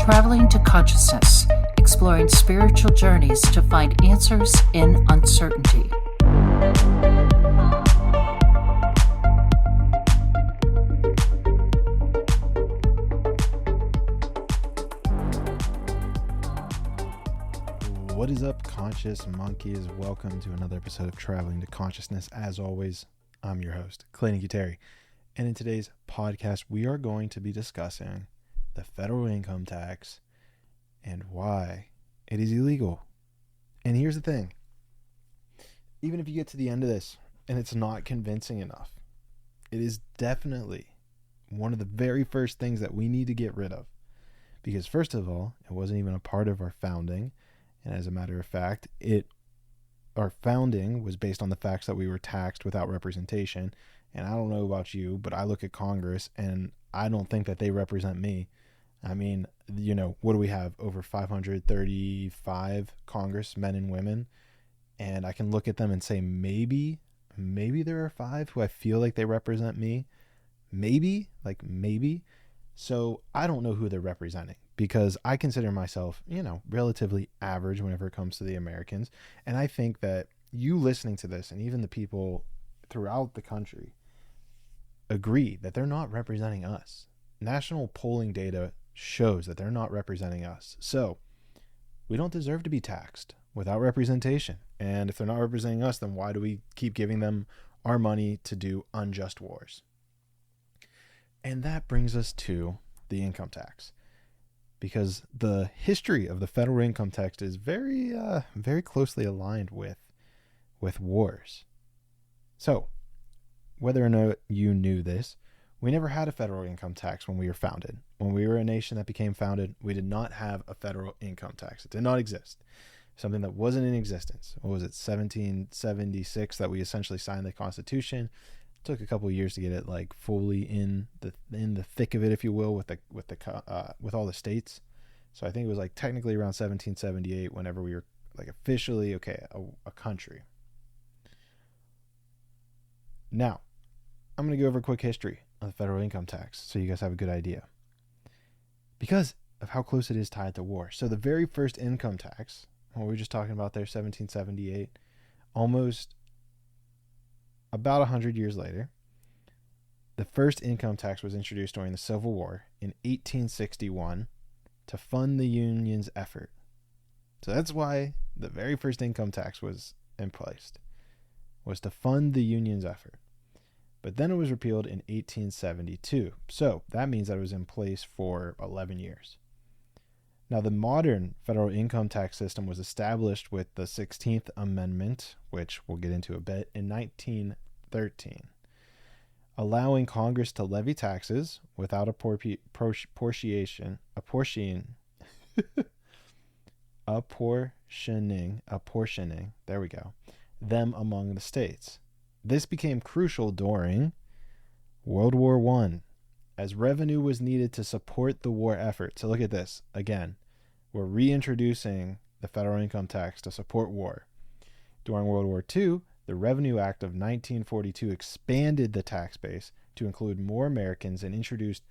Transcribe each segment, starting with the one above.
Traveling to Consciousness, exploring spiritual journeys to find answers in uncertainty. What is up, conscious monkeys? Welcome to another episode of Traveling to Consciousness. As always, I'm your host, Clayton Cuteri. And in today's podcast, we are going to be discussing the federal income tax and why it is illegal. And here's the thing. Even if you get to the end of this and it's not convincing enough, it is definitely one of the very first things that we need to get rid of. Because first of all, it wasn't even a part of our founding. And as a matter of fact, our founding was based on the facts that we were taxed without representation. And I don't know about you, but I look at Congress and I don't think that they represent me. I mean, what do we have? Over 535 congressmen and women. And I can look at them and say, maybe there are 5 who I feel like they represent me. Maybe. So I don't know who they're representing because I consider myself, relatively average whenever it comes to the Americans. And I think that you listening to this and even the people throughout the country agree that they're not representing us. National polling data shows that they're not representing us. So we don't deserve to be taxed without representation. And if they're not representing us, then why do we keep giving them our money to do unjust wars? And that brings us to the income tax, because the history of the federal income tax is very closely aligned with wars. So whether or not you knew this, we never had a federal income tax when we were founded. When we were a nation that became founded, we did not have a federal income tax. It did not exist. Something that wasn't in existence. What was it, 1776 that we essentially signed the Constitution? It took a couple of years to get it fully in the thick of it, if you will, with all the states. So I think it was technically around 1778 whenever we were officially a country. Now, I'm going to go over a quick history of the federal income tax so you guys have a good idea, because of how close it is tied to war. So the very first income tax, what we were just talking about there, 1778, almost about 100 years later, the first income tax was introduced during the Civil War in 1861 to fund the Union's effort. So that's why the very first income tax was in place, was to fund the Union's effort. But then it was repealed in 1872. So that means that it was in place for 11 years. Now, the modern federal income tax system was established with the 16th Amendment, which we'll get into a bit, in 1913, allowing Congress to levy taxes without apportioning them among the states. This became crucial during World War I, as revenue was needed to support the war effort. So look at this. Again, we're reintroducing the federal income tax to support war. During World War II, the Revenue Act of 1942 expanded the tax base to include more Americans and introduced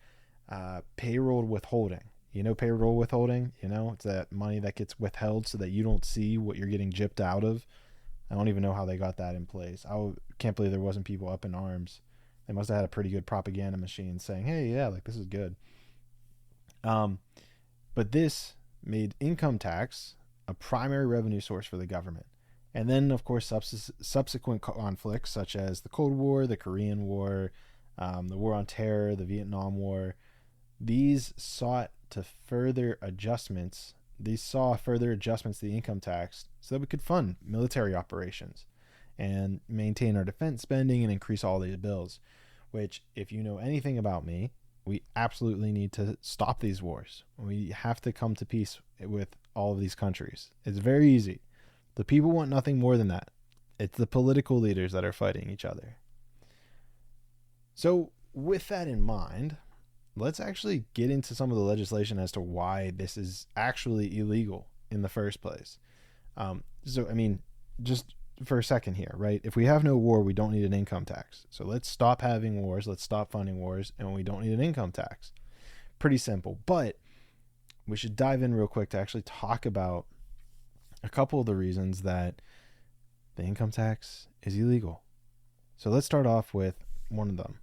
payroll withholding. Payroll withholding? It's that money that gets withheld so that you don't see what you're getting gypped out of. I don't even know how they got that in place. I can't believe there wasn't people up in arms. They must have had a pretty good propaganda machine saying, hey, yeah, this is good. But this made income tax a primary revenue source for the government. And then, of course, subsequent conflicts such as the Cold War, the Korean War, the War on Terror, the Vietnam War, these saw further adjustments to the income tax so that we could fund military operations and maintain our defense spending and increase all these bills, which, if you know anything about me, we absolutely need to stop these wars. We have to come to peace with all of these countries. It's very easy. The people want nothing more than that. It's the political leaders that are fighting each other. So with that in mind, let's actually get into some of the legislation as to why this is actually illegal in the first place. Just for a second here, right? If we have no war, we don't need an income tax. So let's stop having wars. Let's stop funding wars. And we don't need an income tax. Pretty simple. But we should dive in real quick to actually talk about a couple of the reasons that the income tax is illegal. So let's start off with one of them,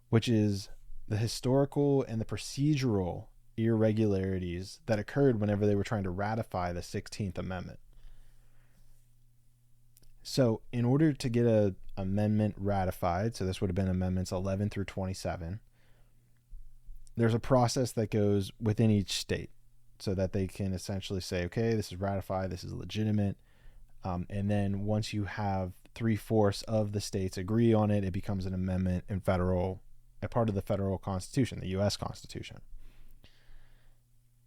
which is the historical and the procedural irregularities that occurred whenever they were trying to ratify the 16th Amendment. So in order to get an amendment ratified, so this would have been amendments 11 through 27, there's a process that goes within each state so that they can essentially say, okay, this is ratified, this is legitimate. And then once you have 3/4 of the states agree on it, it becomes an amendment in a part of the federal constitution, the U.S. Constitution.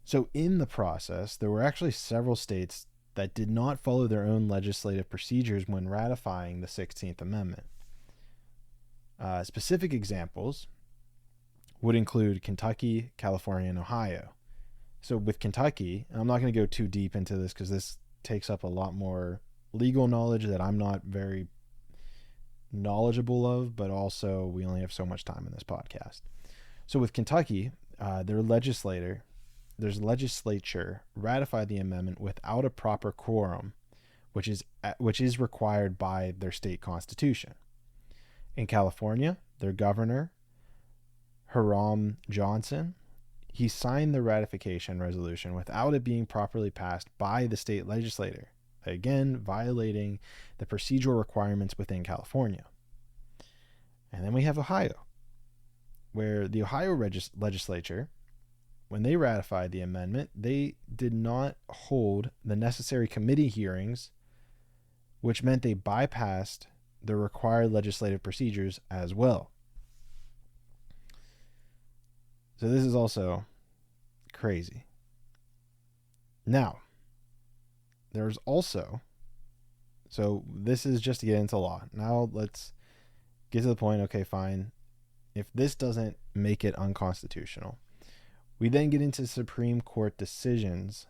So in the process, there were actually several states that did not follow their own legislative procedures when ratifying the 16th Amendment. Specific examples would include Kentucky, California, and Ohio. So with Kentucky, and I'm not going to go too deep into this because this takes up a lot more legal knowledge that I'm not very knowledgeable of, but also we only have so much time in this podcast. So with Kentucky, their legislature ratified the amendment without a proper quorum, which is required by their state constitution. In California, their governor, Hiram Johnson, he signed the ratification resolution without it being properly passed by the state legislature, again violating the procedural requirements within California. And then we have Ohio, where the Ohio legislature, when they ratified the amendment, they did not hold the necessary committee hearings, which meant they bypassed the required legislative procedures as well. So this is also crazy. Now, there's also, so this is just to get into law. Now let's get to the point, okay, fine. If this doesn't make it unconstitutional, we then get into Supreme Court decisions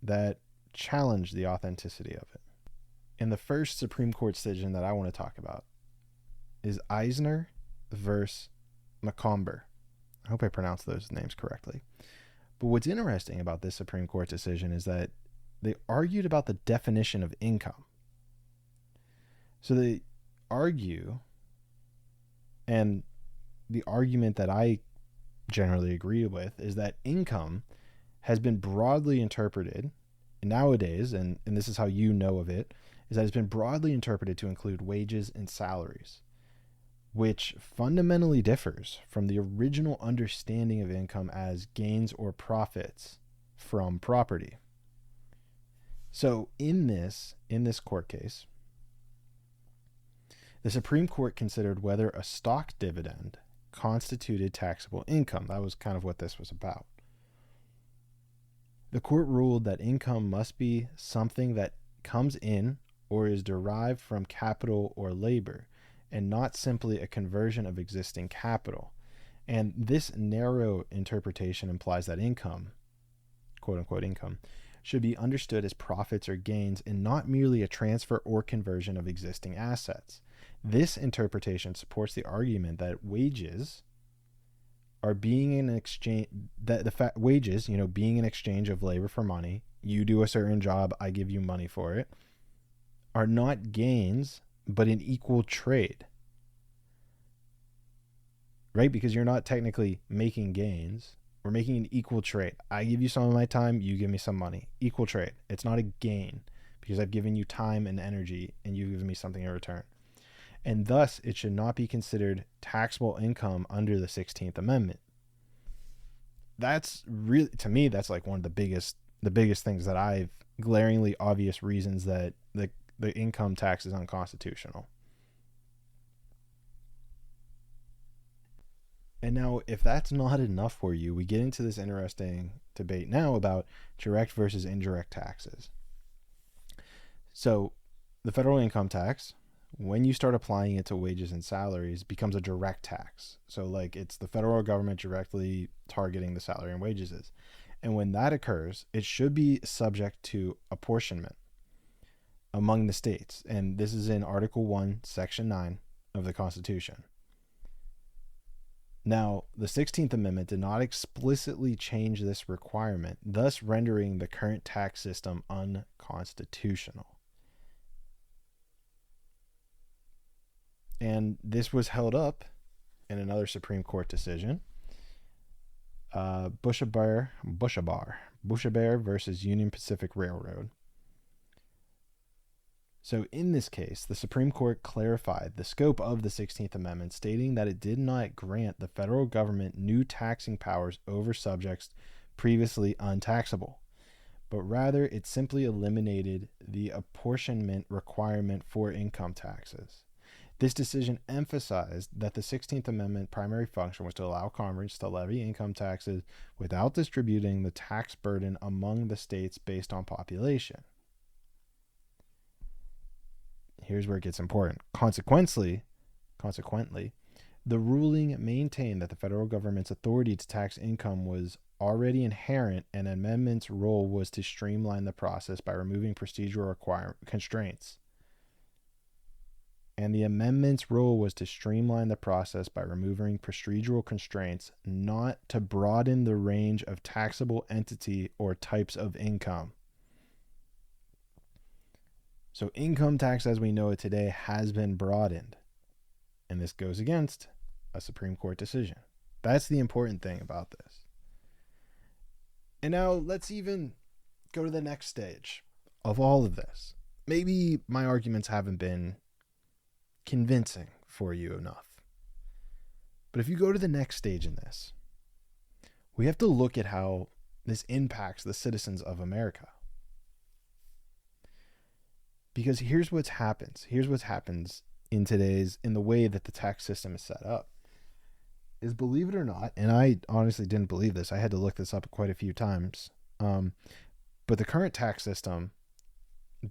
that challenge the authenticity of it. And the first Supreme Court decision that I want to talk about is Eisner versus Macomber. I hope I pronounced those names correctly. But what's interesting about this Supreme Court decision is that they argued about the definition of income. So they argue, and the argument that I generally agree with is that income has been broadly interpreted nowadays, and this is how you know of it, is that it's been broadly interpreted to include wages and salaries, which fundamentally differs from the original understanding of income as gains or profits from property. So in this court case, the Supreme Court considered whether a stock dividend constituted taxable income. That was kind of what this was about. The court ruled that income must be something that comes in or is derived from capital or labor, and not simply a conversion of existing capital. And this narrow interpretation implies that income, quote unquote income, should be understood as profits or gains and not merely a transfer or conversion of existing assets. This interpretation supports the argument that wages are being an exchange, wages, being an exchange of labor for money, you do a certain job, I give you money for it, are not gains, but an equal trade. Right? Because you're not technically making gains. We're making an equal trade. I give you some of my time, you give me some money. Equal trade. It's not a gain because I've given you time and energy and you've given me something in return. And thus, it should not be considered taxable income under the 16th Amendment. That's really, to me, that's like one of the biggest things that I've glaringly obvious reasons that the income tax is unconstitutional. And now, if that's not enough for you, we get into this interesting debate now about direct versus indirect taxes. So the federal income tax, when you start applying it to wages and salaries, becomes a direct tax. So like it's the federal government directly targeting the salary and wages. And when that occurs, it should be subject to apportionment among the states. And this is in Article 1, Section 9 of the Constitution. Now, the 16th Amendment did not explicitly change this requirement, thus rendering the current tax system unconstitutional. And this was held up in another Supreme Court decision, Bushabear versus Union Pacific Railroad. So in this case, the Supreme Court clarified the scope of the 16th Amendment, stating that it did not grant the federal government new taxing powers over subjects previously untaxable, but rather it simply eliminated the apportionment requirement for income taxes. This decision emphasized that the 16th Amendment primary function was to allow Congress to levy income taxes without distributing the tax burden among the states based on population. Here's where it gets important. Consequently, the ruling maintained that the federal government's authority to tax income was already inherent, and amendment's role was to streamline the process by removing procedural constraints. And the amendment's role was to streamline the process by removing procedural constraints, not to broaden the range of taxable entity or types of income. So income tax as we know it today has been broadened, and this goes against a Supreme Court decision. That's the important thing about this. And now let's even go to the next stage of all of this. Maybe my arguments haven't been convincing for you enough, but if you go to the next stage in this, we have to look at how this impacts the citizens of America. Because here's what happens in the way that the tax system is set up, is, believe it or not, and I honestly didn't believe this, I had to look this up quite a few times, but the current tax system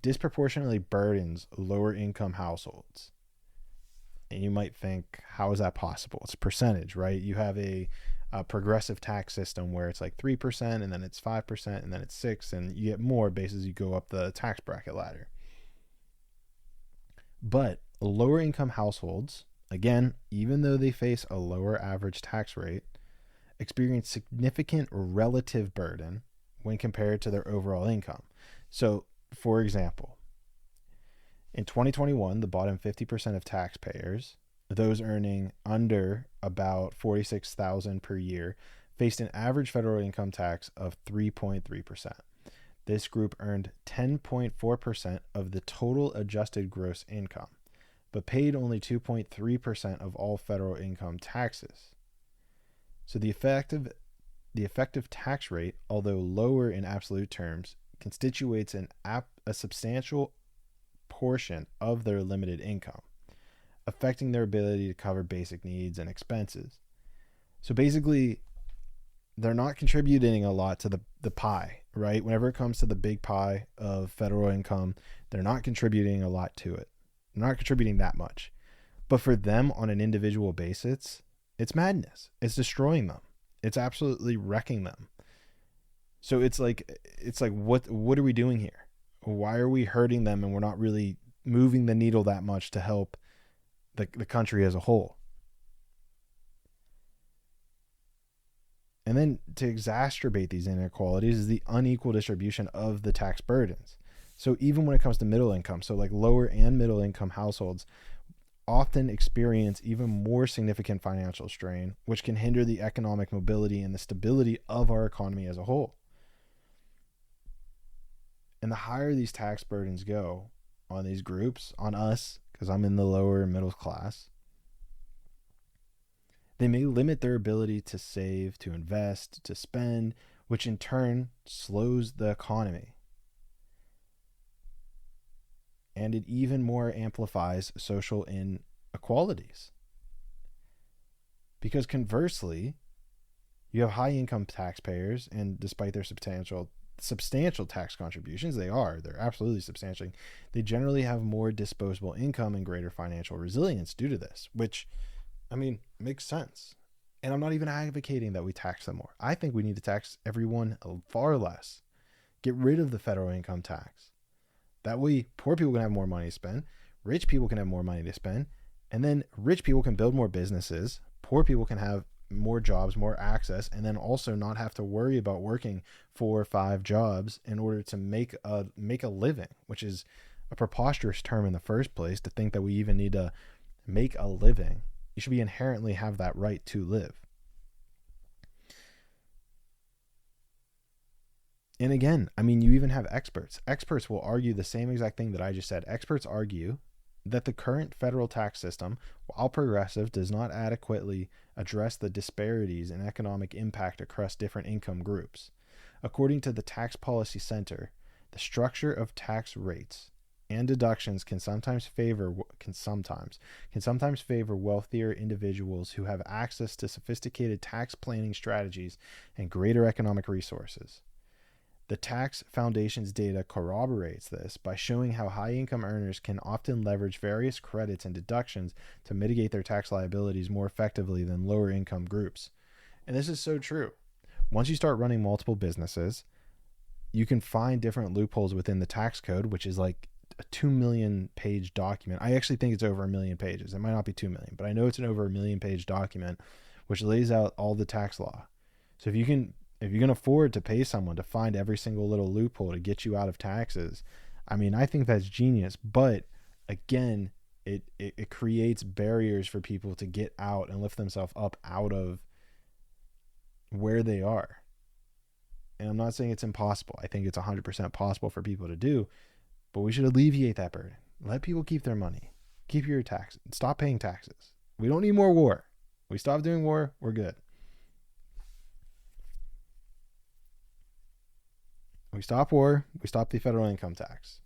disproportionately burdens lower income households. And you might think, how is that possible? It's a percentage, right? You have a progressive tax system where it's like 3%, and then it's 5%, and then it's 6%, and you get more based as you go up the tax bracket ladder. But lower income households, again, even though they face a lower average tax rate, experience significant relative burden when compared to their overall income. So, for example, in 2021, the bottom 50% of taxpayers, those earning under about $46,000 per year, faced an average federal income tax of 3.3%. This group earned 10.4% of the total adjusted gross income, but paid only 2.3% of all federal income taxes. So the effective tax rate, although lower in absolute terms, constitutes a substantial portion of their limited income, affecting their ability to cover basic needs and expenses. So basically, they're not contributing a lot to the pie, right? Whenever it comes to the big pie of federal income, they're not contributing a lot to it. They're not contributing that much. But for them on an individual basis, it's madness. It's destroying them. It's absolutely wrecking them. So it's like what are we doing here? Why are we hurting them, and we're not really moving the needle that much to help the country as a whole? And then to exacerbate these inequalities is the unequal distribution of the tax burdens. So even when it comes to middle income, so like lower and middle income households often experience even more significant financial strain, which can hinder the economic mobility and the stability of our economy as a whole. And the higher these tax burdens go on these groups, on us, because I'm in the lower and middle class, they may limit their ability to save, to invest, to spend, which in turn slows the economy. And it even more amplifies social inequalities. Because conversely, you have high income taxpayers, and despite their substantial tax contributions, they're absolutely substantial. They generally have more disposable income and greater financial resilience due to this, which, I mean, makes sense. And I'm not even advocating that we tax them more. I think we need to tax everyone far less. Get rid of the federal income tax. That way, poor people can have more money to spend, rich people can have more money to spend, and then rich people can build more businesses, poor people can have more jobs, more access, and then also not have to worry about working 4 or 5 jobs in order to make a living, which is a preposterous term in the first place, to think that we even need to make a living. You should be inherently have that right to live. And again, I mean, you even have experts. Experts will argue the same exact thing that I just said. Experts argue that the current federal tax system, while progressive, does not adequately address the disparities in economic impact across different income groups. According to the Tax Policy Center, the structure of tax rates and deductions can sometimes favor wealthier individuals who have access to sophisticated tax planning strategies and greater economic resources. The Tax Foundation's data corroborates this by showing how high-income earners can often leverage various credits and deductions to mitigate their tax liabilities more effectively than lower-income groups. And this is so true. Once you start running multiple businesses, you can find different loopholes within the tax code, which is like a 2 million page document. I actually think it's over 1 million pages. It might not be 2 million, but I know it's an over 1 million page document, which lays out all the tax law. So if you can afford to pay someone to find every single little loophole to get you out of taxes, I mean, I think that's genius. But again, it creates barriers for people to get out and lift themselves up out of where they are. And I'm not saying it's impossible. I think it's 100% possible for people to do, but we should alleviate that burden. Let people keep their money. Keep your taxes. Stop paying taxes. We don't need more war. We stop doing war, we're good. We stop war, we stop the federal income tax.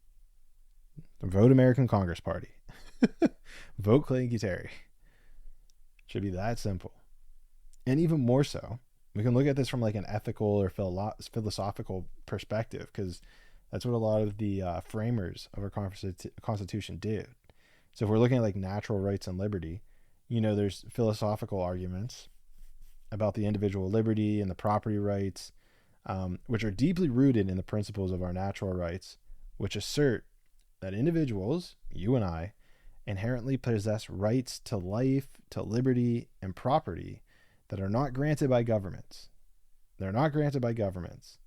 Vote American Congress Party. Vote Clayton Cuteri. Should be that simple. And even more so, we can look at this from like an ethical or philosophical perspective, because that's what a lot of the framers of our Constitution did. So if we're looking at like natural rights and liberty, you know, there's philosophical arguments about the individual liberty and the property rights, which are deeply rooted in the principles of our natural rights, which assert that individuals, you and I, inherently possess rights to life, to liberty, and property that are not granted by governments. They're not granted by governments.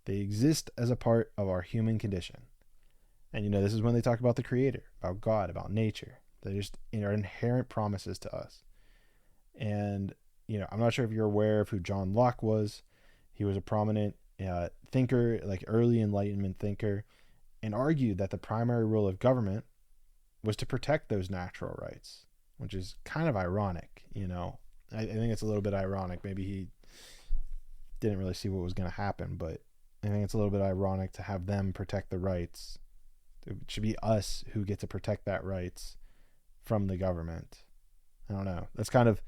They exist as a part of our human condition. And, you know, this is when they talk about the Creator, about God, about nature. They just are inherent promises to us. And, you know, I'm not sure if you're aware of who John Locke was. He was a prominent thinker, like early Enlightenment thinker, and argued that the primary role of government was to protect those natural rights, which is kind of ironic, you know. I think it's a little bit ironic. Maybe he didn't really see what was going to happen, but I think it's a little bit ironic to have them protect the rights. It should be us who get to protect that rights from the government. I don't know. It's kind of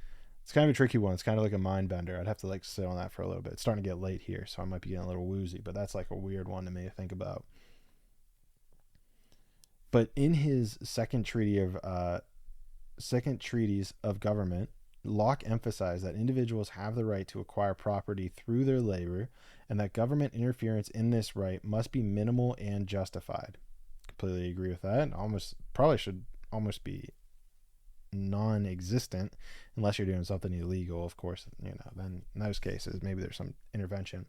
a tricky one. It's kind of like a mind bender. I'd have to like sit on that for a little bit. It's starting to get late here, so I might be getting a little woozy, but that's like a weird one to me to think about. But in his second treatise of government, Locke emphasized that individuals have the right to acquire property through their labor, and that government interference in this right must be minimal and justified. Completely agree with that. Probably should almost be non-existent, unless you're doing something illegal, of course. You know, then in those cases, maybe there's some intervention.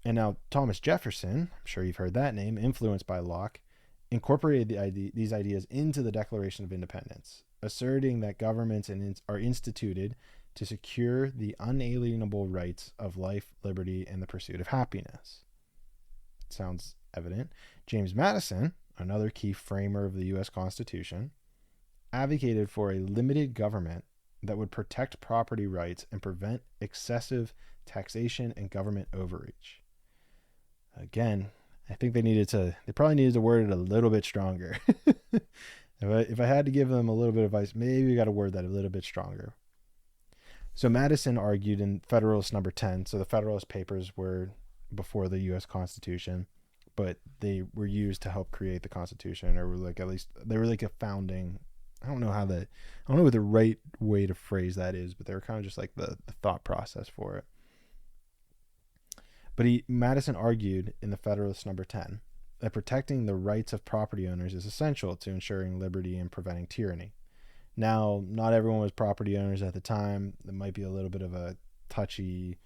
And now Thomas Jefferson, I'm sure you've heard that name, influenced by Locke, incorporated these ideas into the Declaration of Independence, asserting that governments are instituted to secure the unalienable rights of life, liberty, and the pursuit of happiness. Sounds evident. James Madison, another key framer of the U.S. Constitution, advocated for a limited government that would protect property rights and prevent excessive taxation and government overreach. Again, I think they probably needed to word it a little bit stronger. If I had to give them a little bit of advice, maybe we got to word that a little bit stronger. So Madison argued in Federalist Number 10. So the Federalist Papers were before the U.S. Constitution, but they were used to help create the Constitution, or were like, at least they were like a founding. I don't know what the right way to phrase that is, but they were kind of just like the thought process for it. But Madison argued in the Federalist Number 10 that protecting the rights of property owners is essential to ensuring liberty and preventing tyranny. Now, not everyone was property owners at the time. There might be a little bit of a touchy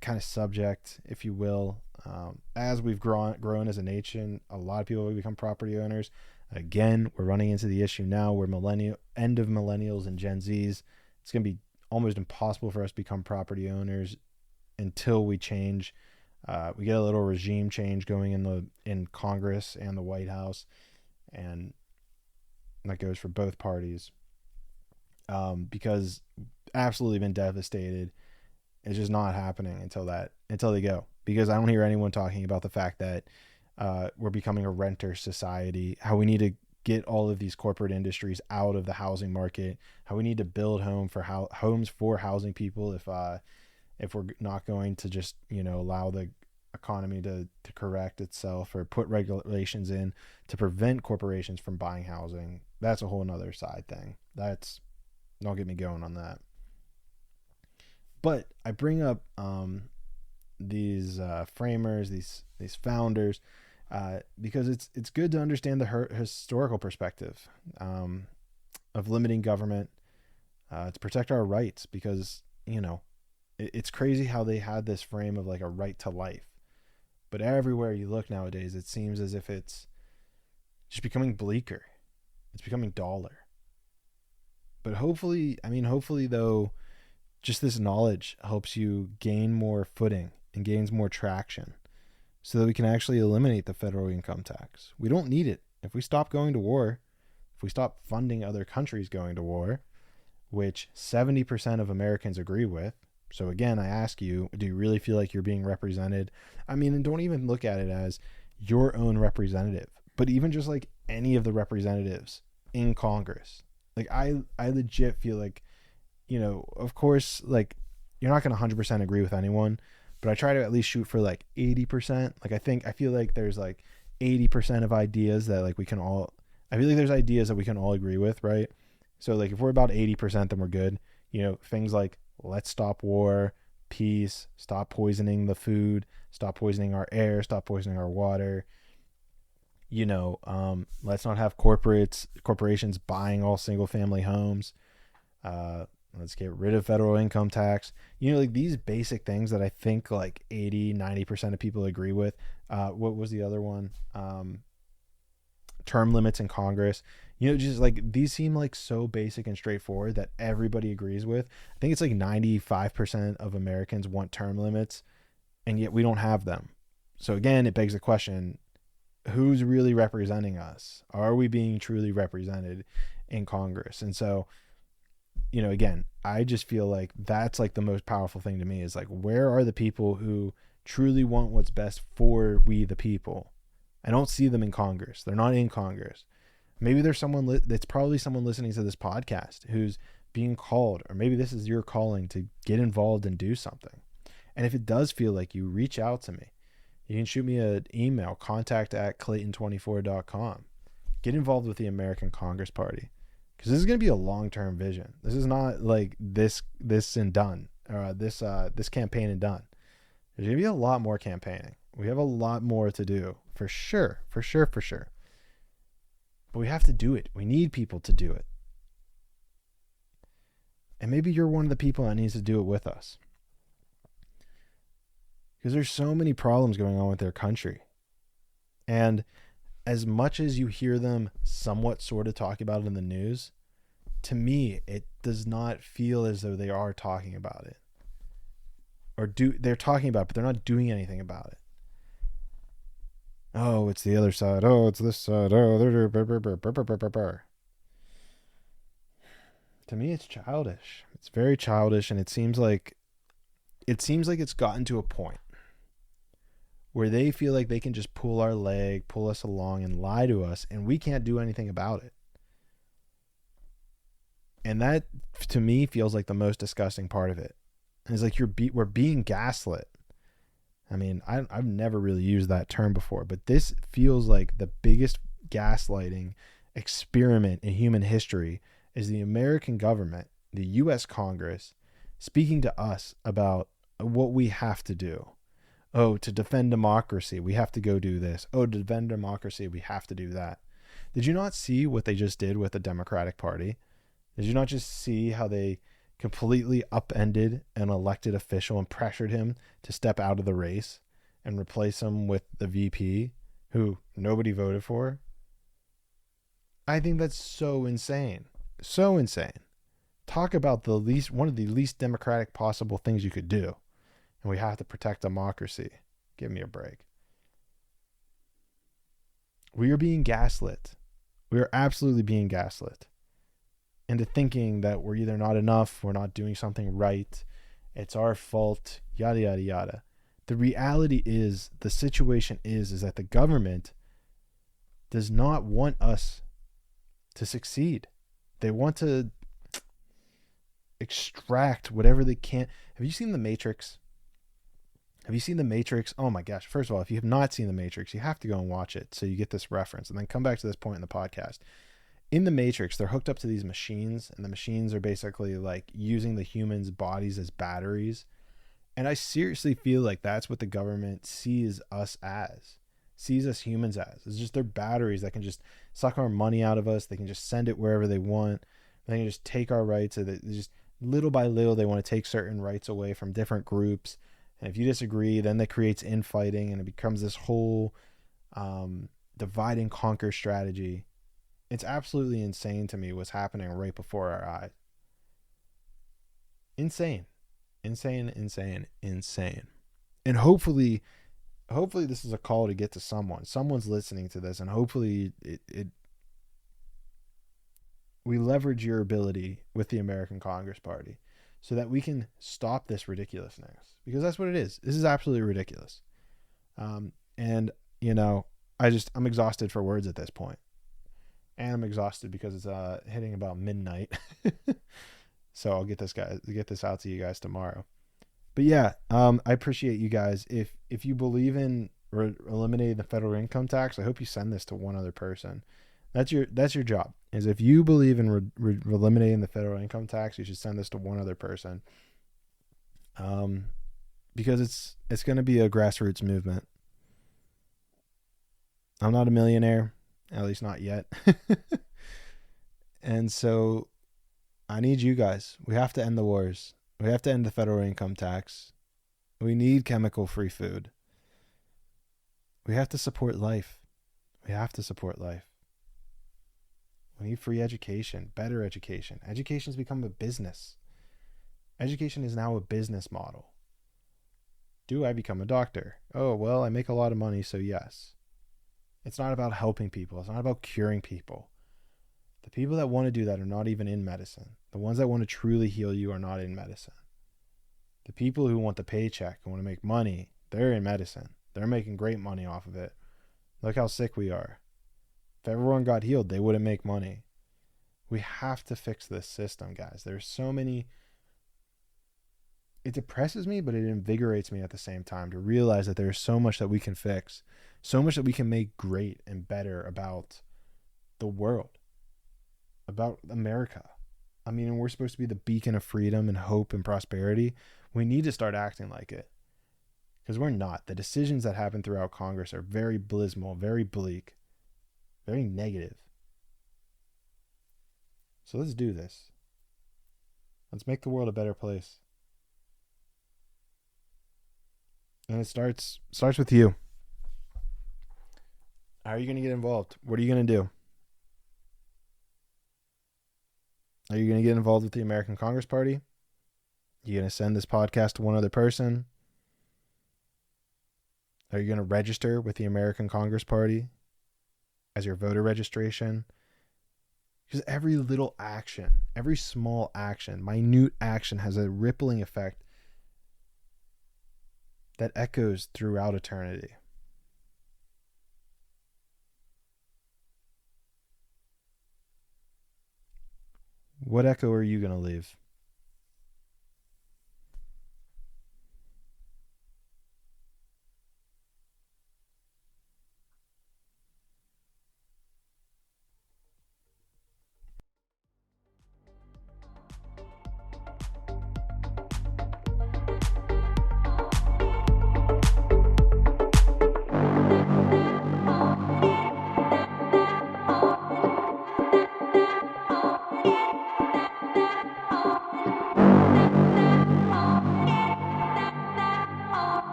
kind of subject, if you will. As we've grown as a nation, a lot of people have become property owners. Again, we're running into the issue now where end of millennials and Gen Zs, it's going to be almost impossible for us to become property owners until we change. We get a little regime change going in Congress and the White House, and that goes for both parties. Because absolutely been devastated. It's just not happening until they go. Because I don't hear anyone talking about the fact that we're becoming a renter society, how we need to get all of these corporate industries out of the housing market, how we need to build homes for housing people if we're not going to just, allow the economy to correct itself or put regulations in to prevent corporations from buying housing. That's a whole nother side thing. Don't get me going on that. But I bring up these framers, these founders, because it's good to understand the historical perspective of limiting government to protect our rights, because it's crazy how they had this frame of like a right to life, but everywhere you look nowadays, it seems as if it's just becoming bleaker. It's becoming duller. But hopefully though, just this knowledge helps you gain more footing and gains more traction so that we can actually eliminate the federal income tax. We don't need it. If we stop going to war, if we stop funding other countries going to war, which 70% of Americans agree with. So again, I ask you, do you really feel like you're being represented? And don't even look at it as your own representative, but even just like any of the representatives in Congress. Like I legit feel like, of course, like you're not going to 100% agree with anyone, but I try to at least shoot for like 80%. Like I feel like there's like 80% of ideas that like I feel like there's ideas that we can all agree with, right? So like if we're about 80%, then we're good. Things like let's stop war, peace, stop poisoning the food, stop poisoning our air, stop poisoning our water. Let's not have corporations buying all single family homes. Let's get rid of federal income tax. Like these basic things that I think like 80-90% of people agree with. What was the other one? Term limits in Congress. Just like these seem like so basic and straightforward that everybody agrees with. I think it's like 95% of Americans want term limits, and yet we don't have them. So again, it begs the question, who's really representing us? Are we being truly represented in Congress? And so, again, I just feel like that's like the most powerful thing to me is like, where are the people who truly want what's best for we the people? I don't see them in Congress. They're not in Congress. Maybe there's someone that's probably someone listening to this podcast who's being called, or maybe this is your calling to get involved and do something. And if it does feel like you, reach out to me. You can shoot me an email, contact@clayton24.com. Get involved with the American Congress Party, because this is going to be a long-term vision. This is not like this and done, or this campaign and done. There's going to be a lot more campaigning. We have a lot more to do, for sure. But we have to do it. We need people to do it. And maybe you're one of the people that needs to do it with us. Because there's so many problems going on with their country. And as much as you hear them somewhat sort of talk about it in the news, to me, it does not feel as though they are talking about it. They're talking about it, but they're not doing anything about it. Oh, it's the other side. Oh, it's this side. Oh, to me, it's childish. It's very childish, and it seems like it's gotten to a point where they feel like they can just pull our leg, pull us along, and lie to us, and we can't do anything about it. And that, to me, feels like the most disgusting part of it. And it's like we're being gaslit. I've never really used that term before, but this feels like the biggest gaslighting experiment in human history is the American government, the U.S. Congress, speaking to us about what we have to do. Oh, to defend democracy, we have to go do this. Oh, to defend democracy, we have to do that. Did you not see what they just did with the Democratic Party? Did you not just see how they completely upended an elected official and pressured him to step out of the race and replace him with the VP who nobody voted for? I think that's so insane. So insane. Talk about one of the least democratic possible things you could do. And we have to protect democracy. Give me a break. We are being gaslit. We are absolutely being gaslit into thinking that we're either not enough, we're not doing something right, it's our fault, yada, yada, yada. The reality is, the situation is that the government does not want us to succeed. They want to extract whatever they can. Have you seen The Matrix? Have you seen The Matrix? Oh my gosh. First of all, if you have not seen The Matrix, you have to go and watch it so you get this reference, and then come back to this point in the podcast. In The Matrix, they're hooked up to these machines, and the machines are basically like using the humans' bodies as batteries. And I seriously feel like that's what the government sees us humans as. It's just their batteries that can just suck our money out of us. They can just send it wherever they want. They can just take our rights. They just little by little, they want to take certain rights away from different groups. And if you disagree, then that creates infighting, and it becomes this whole divide and conquer strategy. It's absolutely insane to me what's happening right before our eyes. Insane. Insane. And hopefully this is a call to get to someone. Someone's listening to this, and hopefully we leverage your ability with the American Congress Party so that we can stop this ridiculousness, because that's what it is. This is absolutely ridiculous. And I'm exhausted for words at this point. And I'm exhausted because it's hitting about midnight. So I'll get this out to you guys tomorrow. But yeah, I appreciate you guys. If you believe in eliminating the federal income tax, I hope you send this to one other person. That's your job. Is if you believe in eliminating the federal income tax, you should send this to one other person. Because it's going to be a grassroots movement. I'm not a millionaire. At least not yet. And so I need you guys. We have to end the wars. We have to end the federal income tax. We need chemical-free food. We have to support life. We need free education, better education. Education has become a business. Education is now a business model. Do I become a doctor? Oh, well, I make a lot of money, so yes. It's not about helping people. It's not about curing people. The people that want to do that are not even in medicine. The ones that want to truly heal you are not in medicine. The people who want the paycheck and want to make money, they're in medicine. They're making great money off of it. Look how sick we are. If everyone got healed, they wouldn't make money. We have to fix this system, guys. There's so many. It depresses me, but it invigorates me at the same time to realize that there's so much that we can fix. So much that we can make great and better about the world, about America. I mean, we're supposed to be the beacon of freedom and hope and prosperity. We need to start acting like it, because we're not. The decisions that happen throughout Congress are very abysmal, very bleak, very negative. So let's do this. Let's make the world a better place. And it starts with you. How are you going to get involved? What are you going to do? Are you going to get involved with the American Congress Party? Are you going to send this podcast to one other person? Are you going to register with the American Congress Party as your voter registration? Because every little action, every small action, minute action has a rippling effect that echoes throughout eternity. What echo are you going to leave?